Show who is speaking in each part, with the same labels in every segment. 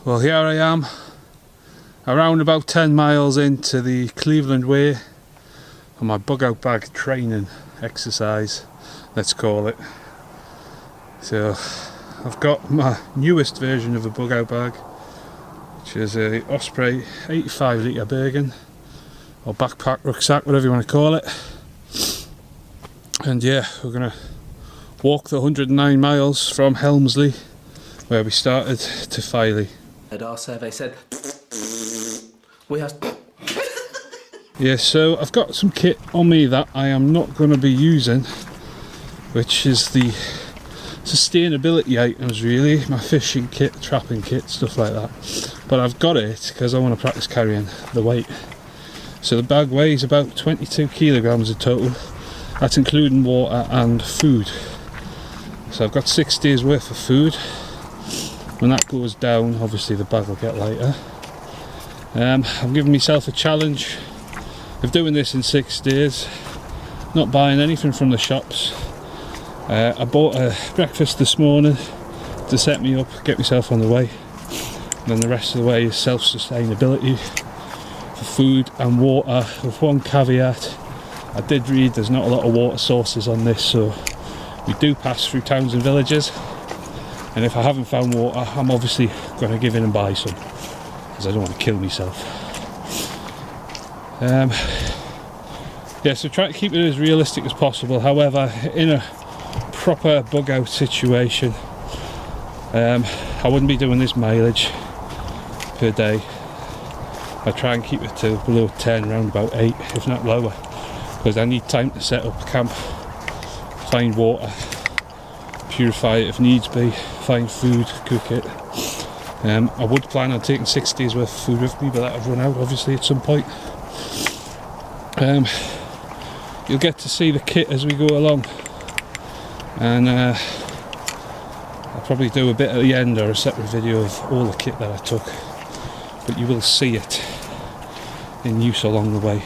Speaker 1: Well, here I am, around about 10 miles into the Cleveland Way on my bug out bag training exercise, let's call it. So I've got my newest version of a bug out bag, which is a Osprey 85 litre Bergen, or backpack, rucksack, whatever you want to call it. And yeah, we're going to walk the 109 miles from Helmsley, where we started, to Filey.
Speaker 2: Our survey said we have.
Speaker 1: Yeah, so I've got some kit on me that I am not going to be using, which is the sustainability items really, my fishing kit, trapping kit, stuff like that. But I've got it because I want to practice carrying the weight. So the bag weighs about 22 kilograms in total. That's including water and food. So I've got 6 days worth of food. When that goes down, obviously the bag will get lighter. I'm giving myself a challenge of doing this in 6 days, not buying anything from the shops. I bought a breakfast this morning to set me up, get myself on the way. And then the rest of the way is self-sustainability for food and water, with one caveat. I did read there's not a lot of water sources on this, so we do pass through towns and villages. And if I haven't found water, I'm obviously going to give in and buy some, because I don't want to kill myself. Yeah, so try to keep it as realistic as possible. However, in a proper bug out situation, I wouldn't be doing this mileage per day. I try and keep it to below 10, around about 8, if not lower, because I need time to set up camp, find water, purify it if needs be, find food, cook it. I would plan on taking 6 days worth of food with me, but that would run out obviously at some point. You'll get to see the kit as we go along, and I'll probably do a bit at the end, or a separate video of all the kit that I took, but you will see it in use along the way.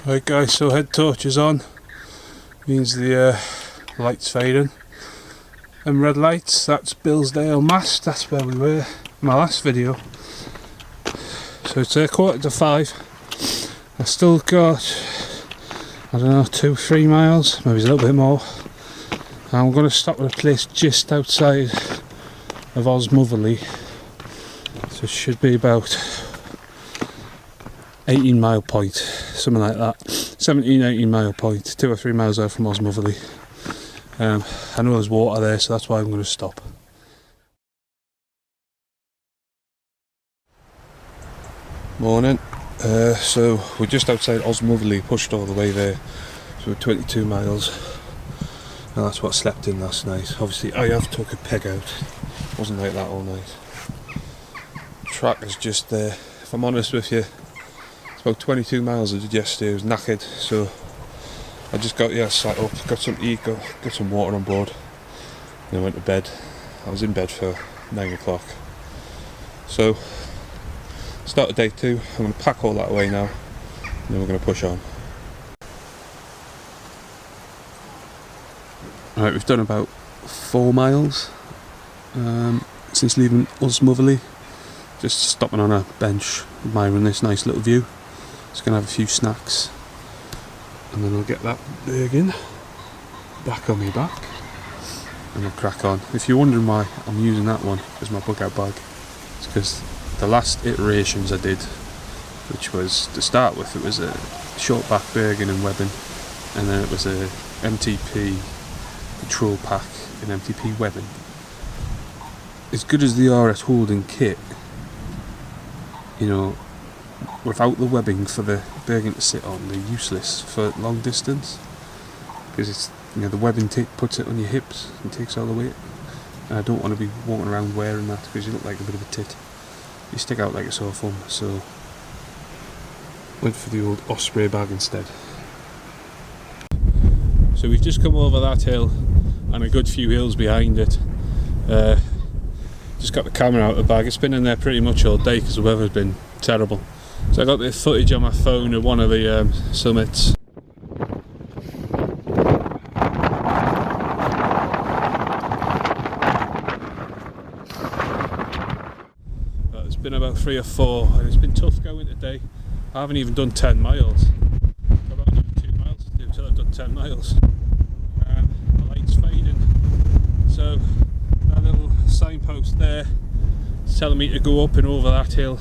Speaker 1: Right guys, so head torch is on, means the light's fading. And red lights, that's Billsdale Mast, that's where we were in my last video. So it's 4:45. I've still got, I don't know, 2-3 miles, maybe a little bit more. I'm going to stop at a place just outside of Osmotherley, so it should be about 18 mile point, something like that. 17-18 mile point, 2 or 3 miles out from Osmotherley. I know there's water there, so that's why I'm going to stop. Morning. So we're just outside Osmotherley, pushed all the way there, so we're 22 miles, and that's what I slept in last night. Obviously I have took a peg out, wasn't like that all night. Track is just there. If I'm honest with you, it's about 22 miles I did yesterday. I was knackered, so I just got sat up, got something to eat, got some water on board, and then went to bed. I was in bed for 9 o'clock. So, start of day 2, I'm going to pack all that away now, and then we're going to push on. Alright, we've done about 4 miles since leaving Osmotherley. Just stopping on a bench, admiring this nice little view. Just going to have a few snacks, and then I'll get that Bergen back on my back, and I'll crack on. If you're wondering why I'm using that one as my bug out bag, it's because the last iterations I did, which was, to start with, it was a short back Bergen and webbing, and then it was a MTP patrol pack and MTP webbing. As good as they are at holding kit, you know, without the webbing for the Bergen to sit on, they're useless for long distance, because it's, you know, the webbing puts it on your hips and takes all the weight, and I don't want to be walking around wearing that, because you look like a bit of a tit. You stick out like a sore thumb, so went for the old Osprey bag instead. So we've just come over that hill and a good few hills behind it. Just got the camera out of the bag. It's been in there pretty much all day because the weather's been terrible. So I got the footage on my phone of one of the summits. been about 3 or 4, and it's been tough going today. I haven't even done 10 miles. I've got another 2 miles to do till I've done 10 miles. The light's fading, so that little signpost there is telling me to go up and over that hill,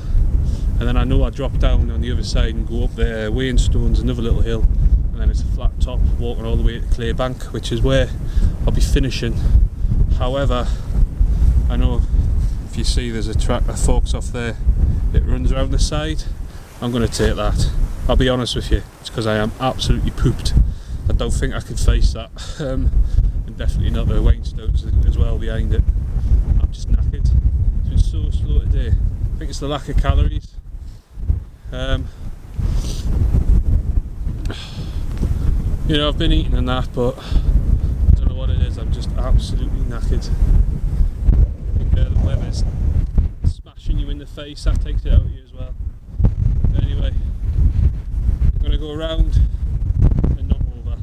Speaker 1: and then I know I drop down on the other side and go up there. Wainstone's another little hill, and then it's a flat top, walking all the way to Claybank, which is where I'll be finishing. However, I know if you see there's a track that forks off there, it runs around the side. I'm going to take that. I'll be honest with you, it's because I am absolutely pooped. I don't think I could face that, and definitely not the Wainstones as well behind it. I'm just knackered. It's been so slow today. I think it's the lack of calories. You know, I've been eating and that, but I don't know what it is. I'm just absolutely knackered. I think the weather's smashing you in the face, that takes it out of you as well. But anyway, I'm going to go around and not over.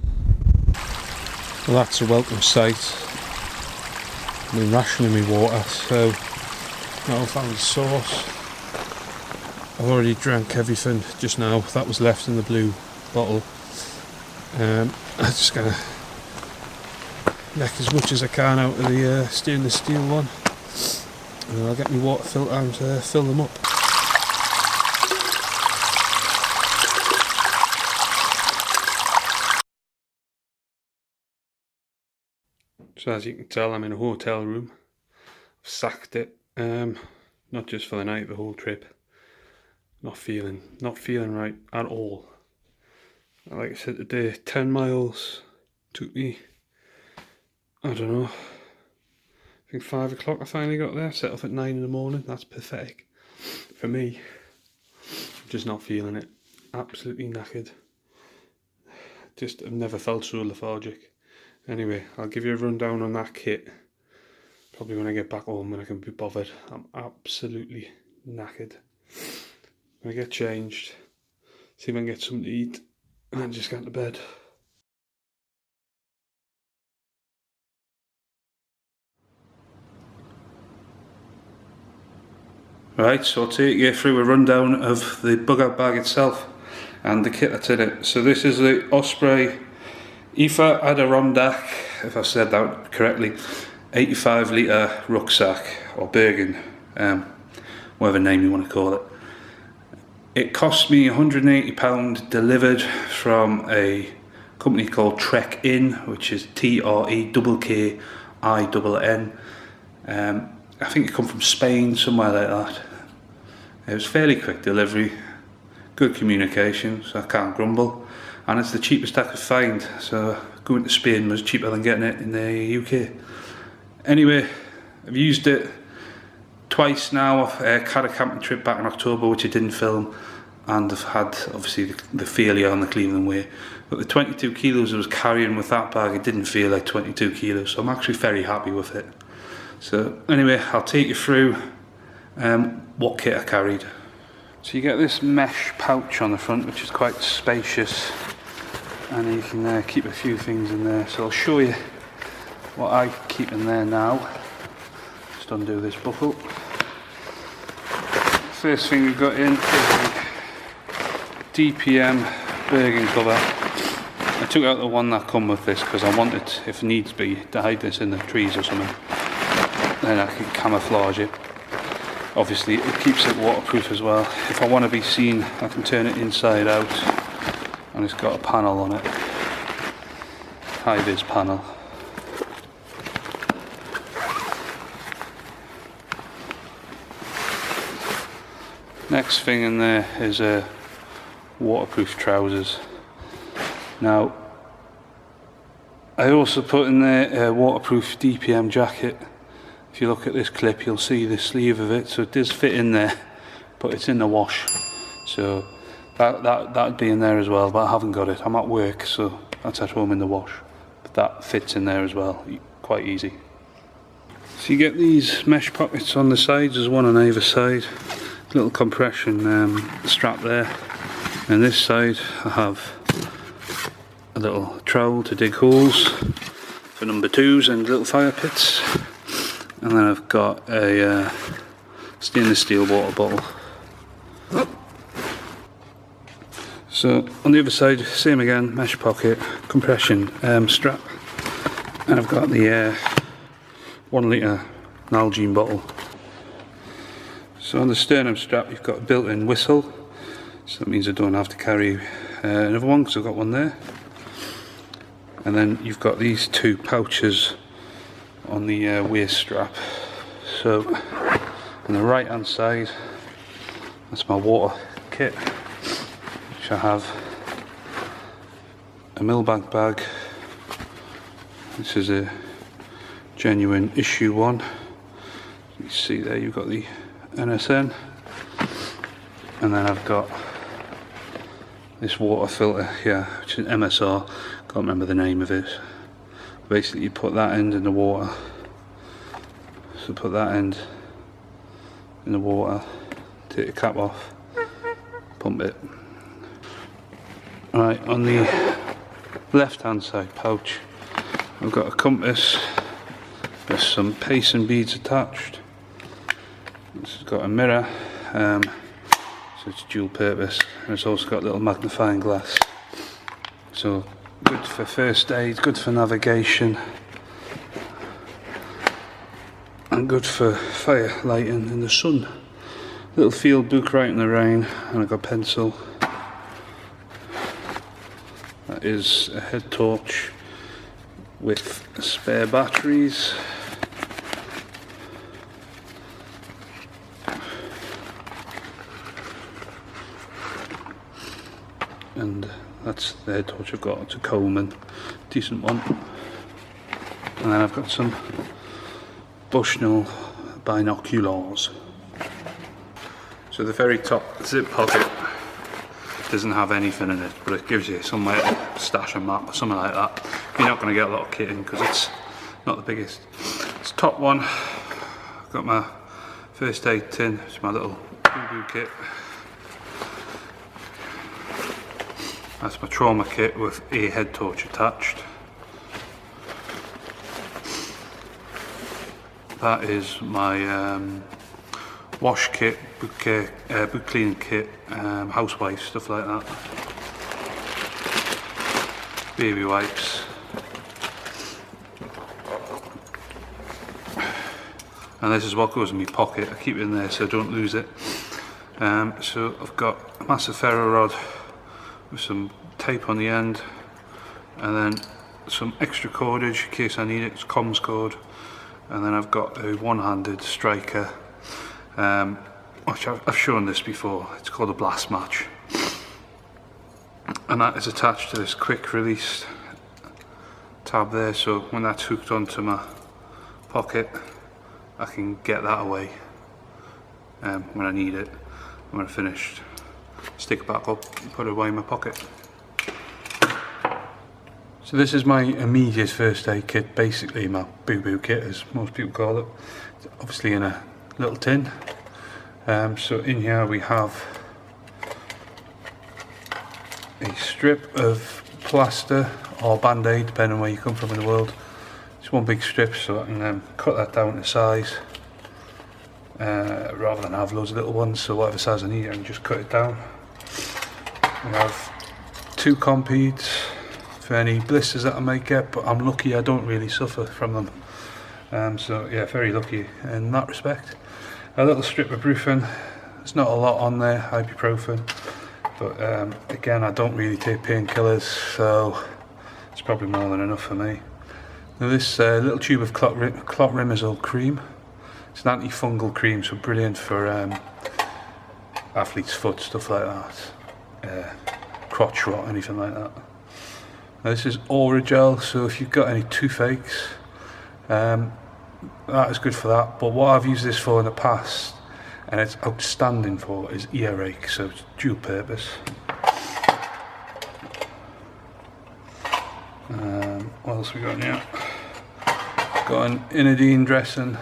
Speaker 1: Well, that's a welcome sight. I've been rationing my water, so now I found the source. I've already drank everything just now that was left in the blue bottle. I'm just going to neck as much as I can out of the stainless steel one, and I'll get my water filter and fill them up. So as you can tell, I'm in a hotel room. I've sacked it, not just for the night, the whole trip. Not feeling right at all. Like I said today, 10 miles took me, I don't know, I think 5 o'clock I finally got there. Set off at 9 in the morning. That's pathetic for me. I'm just not feeling it. Absolutely knackered. I've never felt so lethargic. Anyway, I'll give you a rundown on that kit probably when I get back home, when I can be bothered. I'm absolutely knackered. I'm gonna get changed, see if I can get something to eat, and then just get to bed. Right, so I'll take you through a rundown of the bug out bag itself and the kit that's in it. So this is the Osprey Aoife Adirondack, if I said that correctly, 85 litre rucksack, or Bergen, whatever name you want to call it. It cost me £180 delivered from a company called Trek In, which is TREKKINN. I think it come from Spain, somewhere like that. It was fairly quick delivery, good communication, so I can't grumble. And it's the cheapest I could find, so going to Spain was cheaper than getting it in the UK. Anyway, I've used it twice now. I've had a camping trip back in October which I didn't film, and I've had obviously the failure on the Cleveland Way, but the 22 kilos I was carrying with that bag, it didn't feel like 22 kilos, so I'm actually very happy with it. So anyway, I'll take you through what kit I carried. So you get this mesh pouch on the front which is quite spacious, and you can keep a few things in there, so I'll show you what I keep in there now. Just undo this buckle. First thing we've got in is a DPM Bergen cover. I took out the one that come with this because I wanted, if needs be, to hide this in the trees or something. Then I can camouflage it. Obviously it keeps it waterproof as well. If I want to be seen, I can turn it inside out, and it's got a panel on it. High-vis panel. Next thing in there is waterproof trousers. Now, I also put in there a waterproof DPM jacket. If you look at this clip, you'll see the sleeve of it, so it does fit in there, but it's in the wash. So that'd be in there as well, but I haven't got it. I'm at work, so that's at home in the wash. But that fits in there as well, quite easy. So you get these mesh pockets on the sides, there's one on either side. Little compression strap there, and this side I have a little trowel to dig holes for number 2s and little fire pits, and then I've got a stainless steel water bottle. So on the other side, same again, mesh pocket, compression strap, and I've got the 1 litre Nalgene bottle. So on the sternum strap you've got a built-in whistle, so that means I don't have to carry another one because I've got one there. And then you've got these 2 pouches on the waist strap. So on the right hand side, that's my water kit, which I have a millbank bag. This is a genuine issue one. You see there you've got the NSN, and then I've got this water filter here, which is MSR, can't remember the name of it. Basically you put that end in the water, so put that end in the water, take the cap off, pump it. Right, on the left hand side pouch I've got a compass with some pacing beads attached. This has got a mirror, so it's dual purpose, and it's also got a little magnifying glass. So good for first aid, good for navigation, and good for fire lighting in the sun. Little field book right in the rain, and I've got a pencil. That is a head torch with spare batteries. And that's the head torch I've got. It's a Coleman, decent one. And then I've got some Bushnell binoculars. So the very top zip pocket doesn't have anything in it, but it gives you somewhere to stash a map or something like that. You're not going to get a lot of kit in because it's not the biggest. It's top one. I've got my first aid tin. It's my little B.O.B kit. That's my trauma kit with a head torch attached. That is my wash kit, boot cleaning kit, housewife, stuff like that. Baby wipes. And this is what goes in my pocket. I keep it in there so I don't lose it. So I've got a massive ferro rod with some tape on the end, and then some extra cordage in case I need it. It's comms cord. And then I've got a one-handed striker, which I've shown this before. It's called a blast match, and that is attached to this quick release tab there, so when that's hooked onto my pocket I can get that away when I need it. When I'm finished, stick it back up and put it away in my pocket. So this is my immediate first aid kit, basically my boo-boo kit as most people call it. It's obviously in a little tin. So in here we have a strip of plaster or band-aid, depending on where you come from in the world. It's one big strip, so I can cut that down to size rather than have loads of little ones. So whatever size I need, I can just cut it down. We have 2 compeeds for any blisters that I might get, but I'm lucky I don't really suffer from them. So yeah, very lucky in that respect. A little strip of brufen. There's not a lot on there, ibuprofen, but again, I don't really take painkillers, so it's probably more than enough for me. Now this little tube of clotrimazole cream. It's an antifungal cream, so brilliant for athlete's foot, stuff like that. Crotch rot, anything like that. Now this is Oragel, so if you've got any toothaches, that is good for that. But what I've used this for in the past, and it's outstanding for, is earache, so it's dual purpose. What else we got in here? Got an Inodine dressing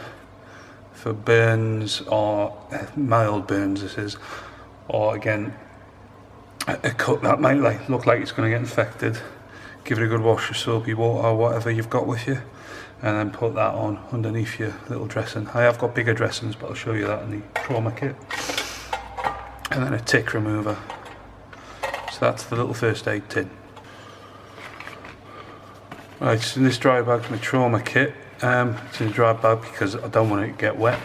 Speaker 1: for burns, or mild burns this is, or again a cut that might look like it's going to get infected. Give it a good wash of soapy water or whatever you've got with you. and then put that on underneath your little dressing. I have got bigger dressings, but I'll show you that in the trauma kit. And then a tick remover. So that's the little first aid tin. Right, so in this dry bag's my trauma kit. It's in a dry bag because I don't want it to get wet.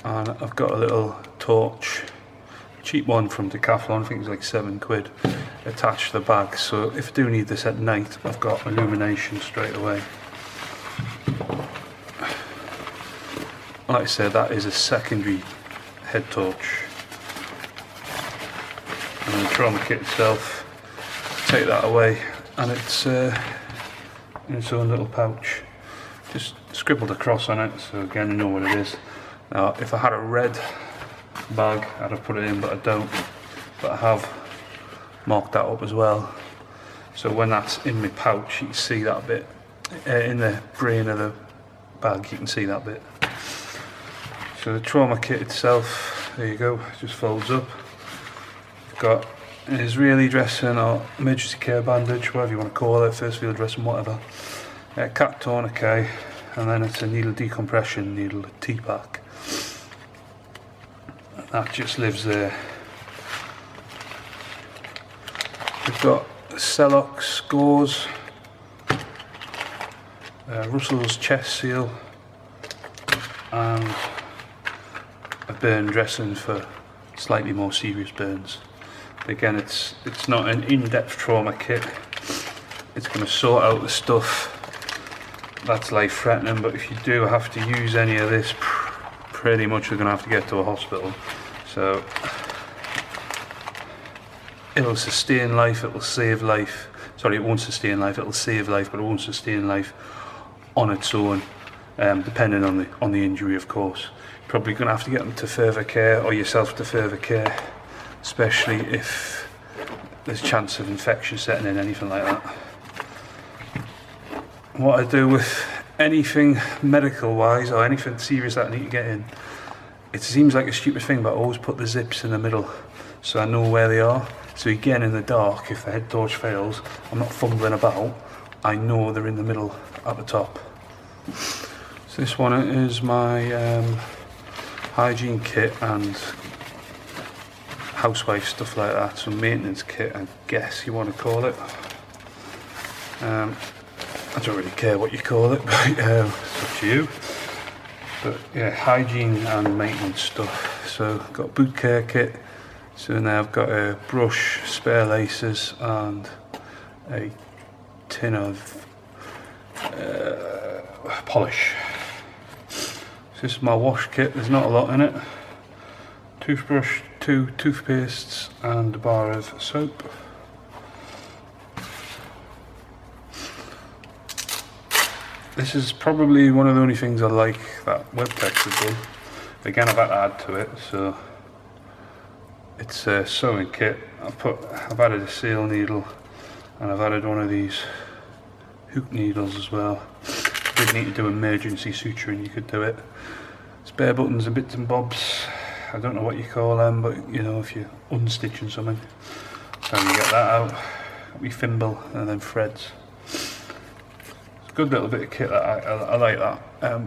Speaker 1: And I've got a little torch, cheap one from Decathlon, I think it's like £7, attached to the bag. So if I do need this at night, I've got illumination straight away. Like I said, that is a secondary head torch. And then the trauma kit itself, take that away, and it's in its own little pouch. Just scribbled a cross on it, so again, you know what it is. Now, if I had a red bag, I'd have put it in, but I don't. But I have marked that up as well. So when that's in my pouch, you can see that bit. In the brain of the bag, you can see that bit. So the trauma kit itself, there you go, it just folds up. I've got an Israeli dressing or emergency care bandage, whatever you want to call it, first field dressing, whatever. Cat tourniquet, and then it's a needle decompression needle, a T-pack. That just lives there. We've got Celox gauze, Russell's chest seal, and a burn dressing for slightly more serious burns. But again, it's not an in-depth trauma kit. It's going to sort out the stuff that's life-threatening, but if you do have to use any of this, pretty much you're going to have to get to a hospital. So it'll sustain life, it'll save life. Sorry, it won't sustain life, it'll save life, but it won't sustain life on its own, depending on the injury, of course. Probably going to have to get them to further care, or yourself to further care, especially if there's a chance of infection setting in, anything like that. What I do with anything medical wise or anything serious that I need to get in, it seems like a stupid thing, but I always put the zips in the middle so I know where they are. So again, in the dark, if the head torch fails, I'm not fumbling about, I know they're in the middle at the top. So this one is my hygiene kit and housewife stuff like that, so maintenance kit, I guess you want to call it. I don't really care what you call it, but it's up to you. But yeah, hygiene and maintenance stuff. So got boot care kit. So now I've got a brush, spare laces, and a tin of polish. So this is my wash kit. There's not a lot in it. Toothbrush, 2 toothpastes, and a bar of soap. This is probably one of the only things I like that Webtex has done. Again, I've had to add to it, so it's a sewing kit. I've added a seal needle, and I've added one of these hook needles as well. If you did need to do emergency suturing, you could do it. Spare buttons and bits and bobs. I don't know what you call them, but you know, if you're unstitching something, so you get that out. We thimble and then threads. Good little bit of kit that I like that.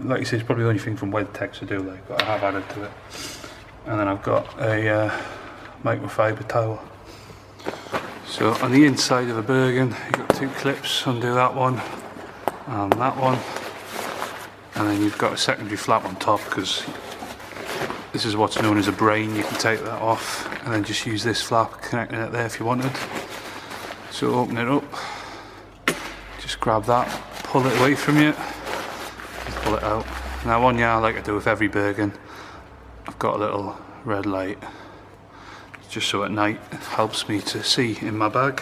Speaker 1: Like you say, it's probably the only thing from Webtex I do like, but I have added to it. And then I've got a microfiber towel. So on the inside of a Bergen, you've got 2 clips, undo that one and that one. And then you've got a secondary flap on top, because this is what's known as a brain. You can take that off and then just use this flap, connecting it there if you wanted. So open it up, just grab that, pull it away from you, pull it out. Now one, yeah, like I do with every Bergen, I've got a little red light, just so at night it helps me to see in my bag.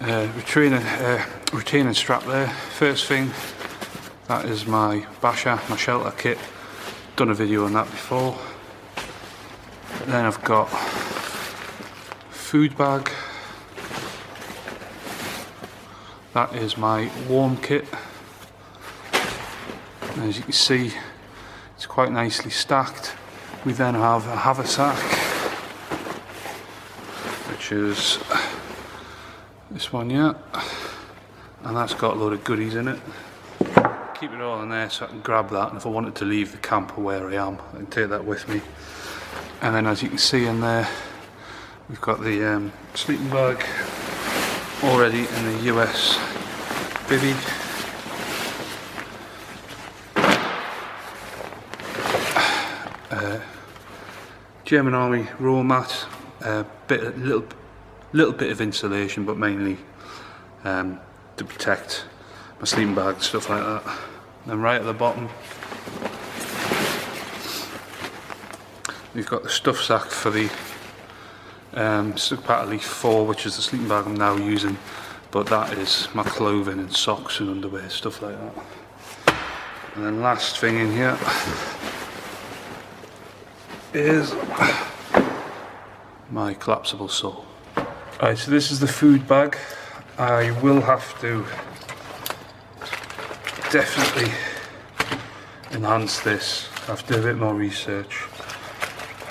Speaker 1: Retaining strap there. First thing, that is my BASHA, my shelter kit. Done a video on that before. Then I've got food bag. That is my warm kit. And as you can see, it's quite nicely stacked. We then have a haversack, which is this one, yeah, and that's got a load of goodies in it. keep it all in there so I can grab that, and if I wanted to leave the camper where I am, I can take that with me. And then as you can see in there, we've got the sleeping bag already in the US bivvy. German Army raw mat, little bit of insulation, but mainly to protect my sleeping bag, stuff like that. And right at the bottom, we've got the stuff sack for the Stuck Leaf 4, which is the sleeping bag I'm now using, but that is my clothing and socks and underwear, stuff like that. And then last thing in here is my collapsible saw. Alright, so this is the food bag. I will have to definitely enhance this. I have to do a bit more research.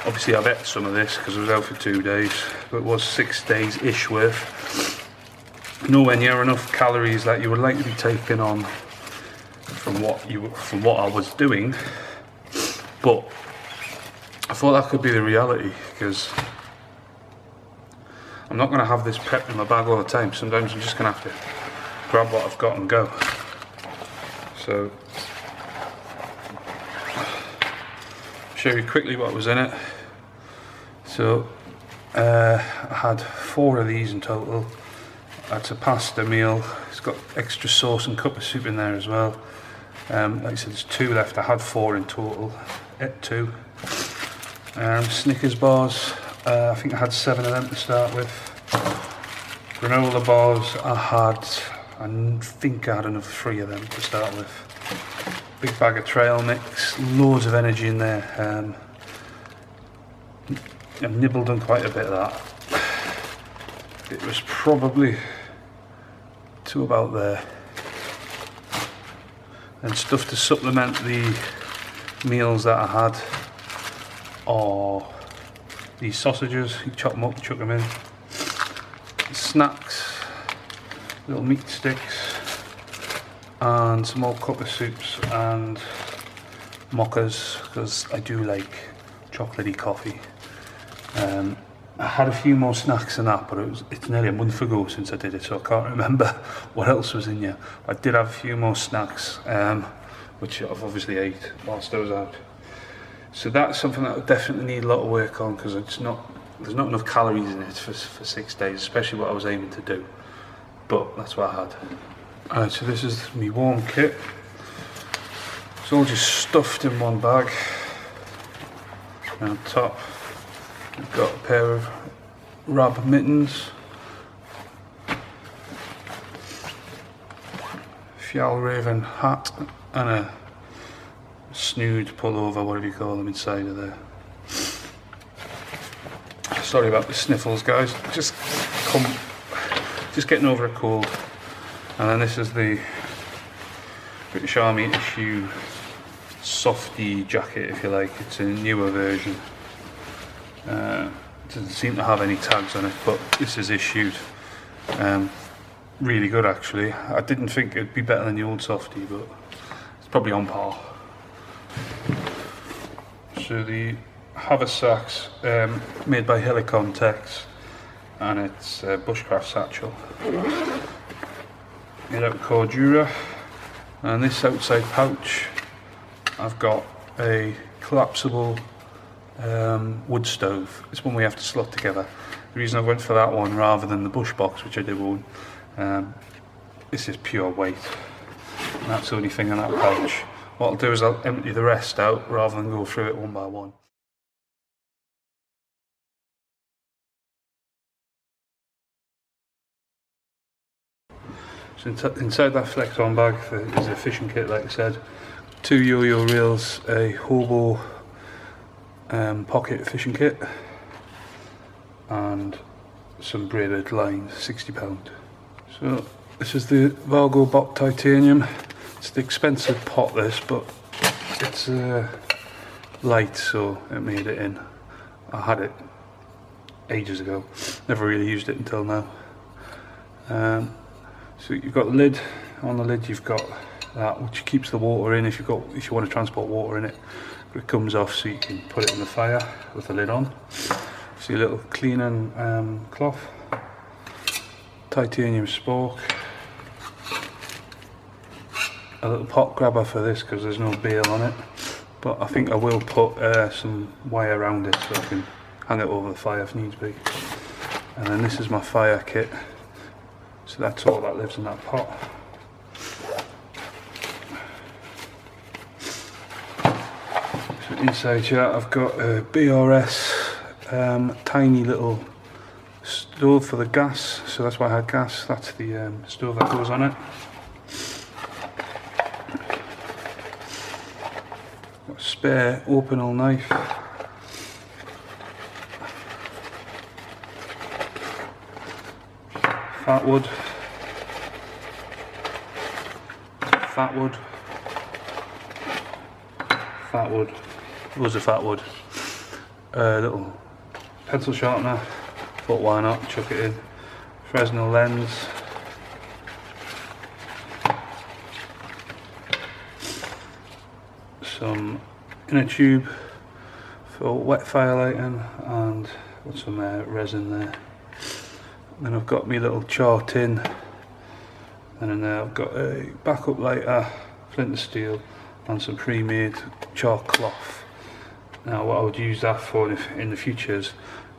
Speaker 1: Obviously I've ate some of this because I was out for 2 days, but it was 6 days-ish worth. Nowhere near enough calories that you would like to be taking on from what I was doing, but I thought that could be the reality, because I'm not going to have this prepped in my bag all the time. Sometimes I'm just going to have to grab what I've got and go. So, I'll show you quickly what was in it. So, I had 4 of these in total. That's a pasta meal. It's got extra sauce and cup of soup in there as well. Like I said, there's 2 left. I had 4 in total. Ate 2. Snickers bars, I think I had 7 of them to start with. Granola bars, I think I had another 3 of them to start with. Big bag of trail mix, loads of energy in there. I nibbled on quite a bit of that. It was probably to about there. And stuff to supplement the meals that I had. Or these sausages, you chop them up, chuck them in. Snacks, little meat sticks, and some more cup of soups and mochas, because I do like chocolatey coffee. I had a few more snacks than that, but it's nearly a month ago since I did it, so I can't remember what else was in here. I did have a few more snacks, which I've obviously ate whilst I was out. So that's something that I definitely need a lot of work on, because there's not enough calories in it for 6 days, especially what I was aiming to do. But that's what I had. Alright, so this is my warm kit. It's all just stuffed in one bag. And on top, we've got a pair of rab mittens, Fjallraven hat, and a snood pullover, whatever you call them, inside of there. Sorry about the sniffles, guys. Just getting over a cold. And then this is the British Army issue softy jacket, if you like. It's a newer version. It doesn't seem to have any tags on it, but this is issued. Really good, actually. I didn't think it'd be better than the old softy, but it's probably on par. So the haversacks, made by Helicontex, and it's a bushcraft satchel made out of Cordura. And this outside pouch, I've got a collapsible wood stove. It's one we have to slot together. The reason I went for that one rather than the bush box, which I did own, this is pure weight, and that's the only thing in that pouch. What I'll do is I'll empty the rest out rather than go through it one by one. So inside that flex-on bag is a fishing kit, like I said. 2 yo-yo reels, a hobo pocket fishing kit, and some braided lines, £60. So this is the Vargo Bot Titanium. It's the expensive pot, this, but it's light, so it made it in. I had it ages ago, never really used it until now. So you've got the lid. On the lid you've got that, which keeps the water in if you want to transport water in it. It comes off so you can put it in the fire with the lid on. See a little cleaning cloth, titanium spork, a little pot grabber for this because there's no bail on it, but I think I will put some wire around it so I can hang it over the fire if needs be. And then this is my fire kit, so that's all that lives in that pot. So inside here I've got a BRS tiny little stove for the gas, so that's why I had gas. That's the stove that goes on it. Got a spare open-all knife. Fat wood. Fat wood. Fat wood. Loads of fat wood. Little pencil sharpener. Thought why not, chuck it in. Fresnel lens. Some inner tube for wet fire lighting, and got some resin there. Then I've got my little char tin, and in there I've got a backup lighter, flint and steel, and some pre-made char cloth. Now what I would use that for in the future is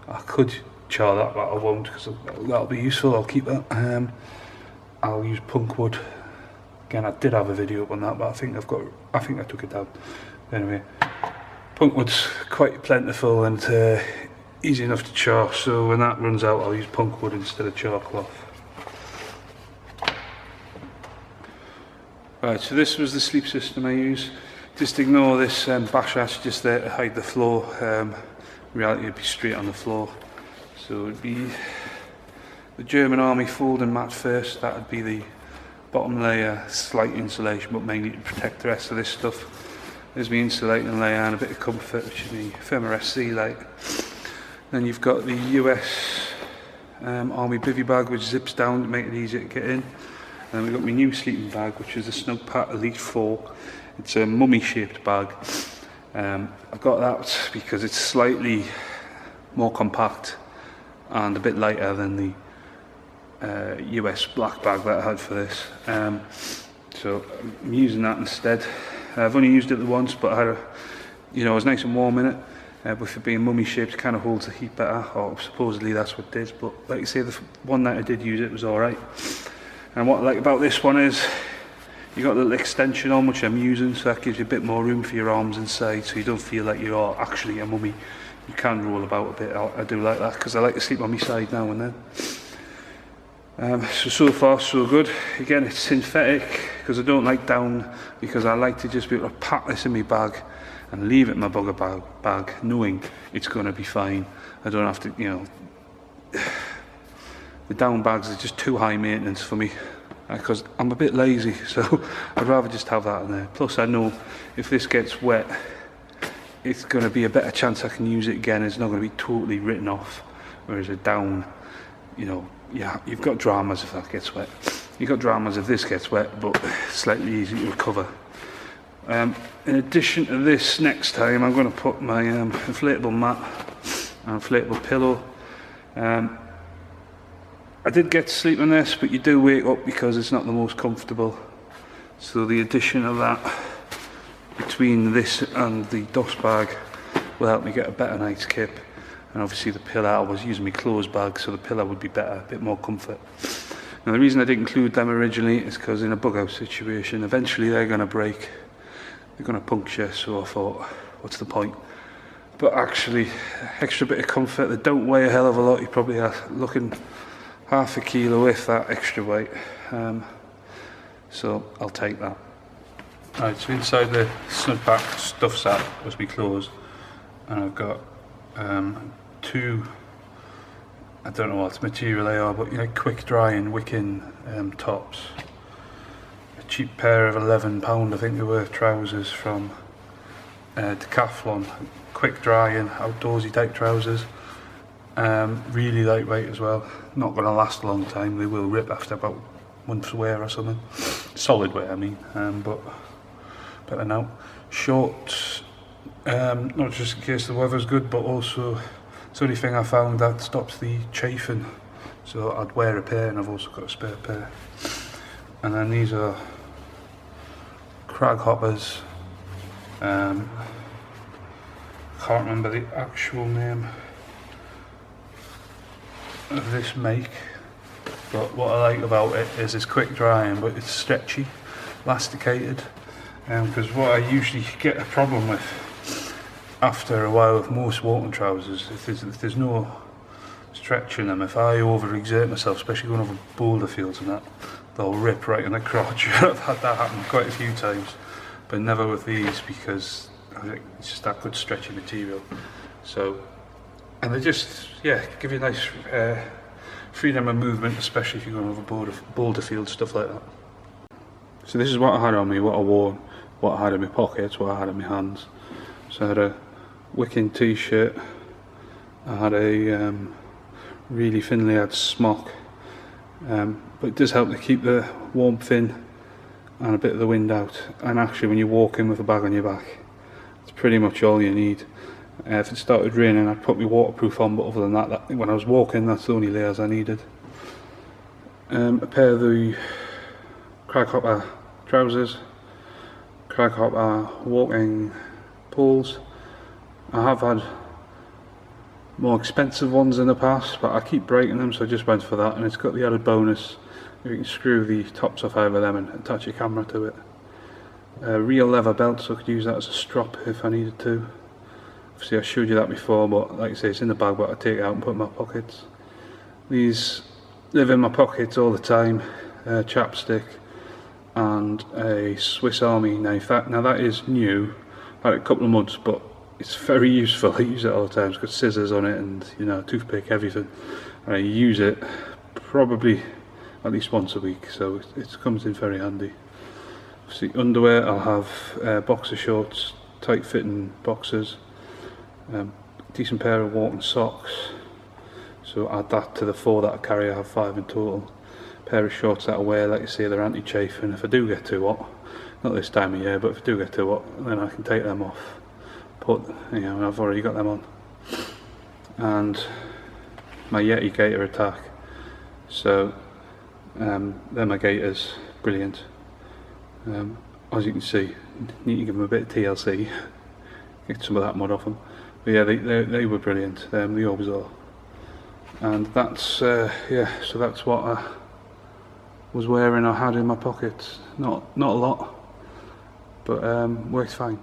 Speaker 1: I could char that, but I won't because that'll be useful. I'll keep that. I'll use punk wood. Again, I did have a video up on that, but I think I took it down. Anyway, punk wood's quite plentiful and easy enough to char, so when that runs out I'll use punk wood instead of char cloth. Right, so this was the sleep system I use. Just ignore this BASHA, it's just there to hide the floor. In reality it'd be straight on the floor. So it'd be the German Army folding mat first, that would be the bottom layer, slight insulation but mainly to protect the rest of this stuff. There's my insulating layer and a bit of comfort, which is my Firma SC light. Then you've got the US Army bivvy bag, which zips down to make it easier to get in. And then we've got my new sleeping bag, which is the Snug Pack Elite 4. It's a mummy shaped bag. I've got that because it's slightly more compact and a bit lighter than the US black bag that I had for this. So I'm using that instead. I've only used it once, but I had it was nice and warm in it. With it being mummy shaped, it kind of holds the heat better, or supposedly that's what it is. But like I say, the one night I did use it was alright. And what I like about this one is you got a little extension on, which I'm using, so that gives you a bit more room for your arms inside, so you don't feel like you are actually a mummy. You can roll about a bit. I do like that because I like to sleep on my side now and then. So far so good. Again, it's synthetic because I don't like down, because I like to just be able to pack this in my bag and leave it in my bugger bag knowing it's going to be fine. I don't have to, the down bags are just too high maintenance for me because I'm a bit lazy, so I'd rather just have that in there. Plus I know if this gets wet, it's going to be a better chance I can use it again. It's not going to be totally written off, whereas a down, yeah, you've got dramas if that gets wet. You've got dramas if this gets wet, but slightly easy to recover. In addition to this, next time I'm going to put my inflatable mat and inflatable pillow. I did get to sleep on this, but you do wake up because it's not the most comfortable. So the addition of that between this and the dust bag will help me get a better night's kip. And obviously the pillow, I was using my clothes bag, so the pillow would be better, a bit more comfort. Now the reason I didn't include them originally is because in a bug out situation, eventually they're going to break. They're going to puncture, so I thought, what's the point? But actually, extra bit of comfort. They don't weigh a hell of a lot. You probably are looking half a kilo if that extra weight. So I'll take that. Right, so inside the Snug Pack stuff sack was my clothes, and I've got two, I don't know what material they are, but quick drying wicking tops. A cheap pair of £11, I think they were, trousers from Decathlon. Quick drying, outdoorsy type trousers. Really lightweight as well. Not going to last a long time. They will rip after about month's wear or something. Solid wear, I mean, but better now. Shorts, not just in case the weather's good, but also it's the only thing I found that stops the chafing. So I'd wear a pair, and I've also got a spare pair. And then these are crag hoppers. Can't remember the actual name of this make, but what I like about it is it's quick drying, but it's stretchy, elasticated. Because what I usually get a problem with after a while with most walking trousers, if there's no stretch in them, if I overexert myself, especially going over boulder fields and that, they'll rip right in the crotch. I've had that happen quite a few times, but never with these, because I think it's just that good stretchy material. So, and they just, yeah, give you a nice freedom of movement, especially if you're going over boulder fields, stuff like that. So this is what I had on me, what I wore, what I had in my pockets, what I had in my hands. So I had a wicking t-shirt, I had a really thinly had smock, but it does help to keep the warmth in and a bit of the wind out. And actually when you walk in with a bag on your back, it's pretty much all you need. If it started raining, I'd put my waterproof on, but other than that, when I was walking, that's the only layers I needed. A pair of the crag hopper trousers, crag hopper walking poles. I have had more expensive ones in the past, but I keep breaking them, so I just went for that, and it's got the added bonus you can screw the tops off either of them and attach your camera to it. A real leather belt, so I could use that as a strap if I needed to. Obviously I showed you that before, but like I say, it's in the bag, but I take it out and put it in my pockets. These live in my pockets all the time. Chapstick and a Swiss Army knife. Now that is new, I've had it a couple of months, but it's very useful. I use it all the time. It's got scissors on it and, you know, toothpick, everything. And I use it probably at least once a week, so it comes in very handy. See, underwear, I'll have boxer shorts, tight fitting boxers, decent pair of walking socks, so add that to the 4 that I carry. I have 5 in total. Pair of shorts that I wear, like you say, they're anti-chafing. If I do get too hot, not this time of year, but if I do get too hot, then I can take them off. But, you know, I've already got them on. And my Yeti gaiter attack. So, they're my gaiters, brilliant. As you can see, need to give them a bit of TLC, get some of that mud off them. But yeah, they were brilliant, the B.O.Bs are. And that's, yeah, so that's what I was wearing, I had in my pockets. Not a lot, but works fine.